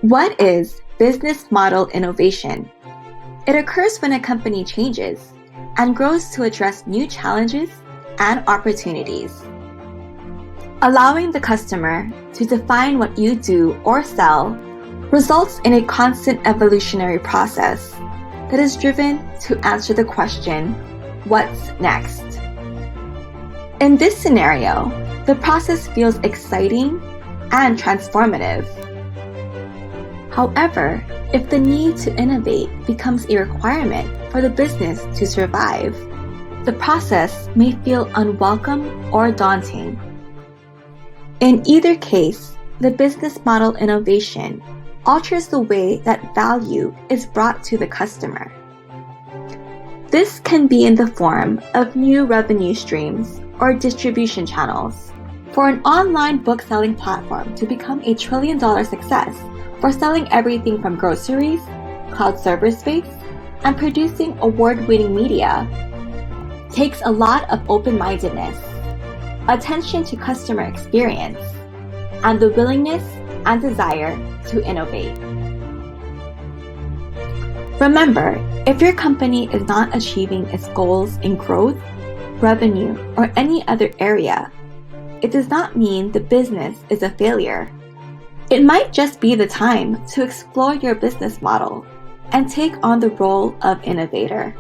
What is business model innovation? It occurs when a company changes and grows to address new challenges and opportunities. Allowing the customer to define what you do or sell results in a constant evolutionary process that is driven to answer the question, what's next? In this scenario, the process feels exciting and transformative. However, if the need to innovate becomes a requirement for the business to survive, the process may feel unwelcome or daunting. In either case, the business model innovation alters the way that value is brought to the customer. This can be in the form of new revenue streams or distribution channels. For an online book selling platform to become a trillion-dollar success, for selling everything from groceries, cloud server space, and producing award-winning media, takes a lot of open-mindedness, attention to customer experience, and the willingness and desire to innovate. Remember, if your company is not achieving its goals in growth, revenue, or any other area, it does not mean the business is a failure. It might just be the time to explore your business model and take on the role of innovator.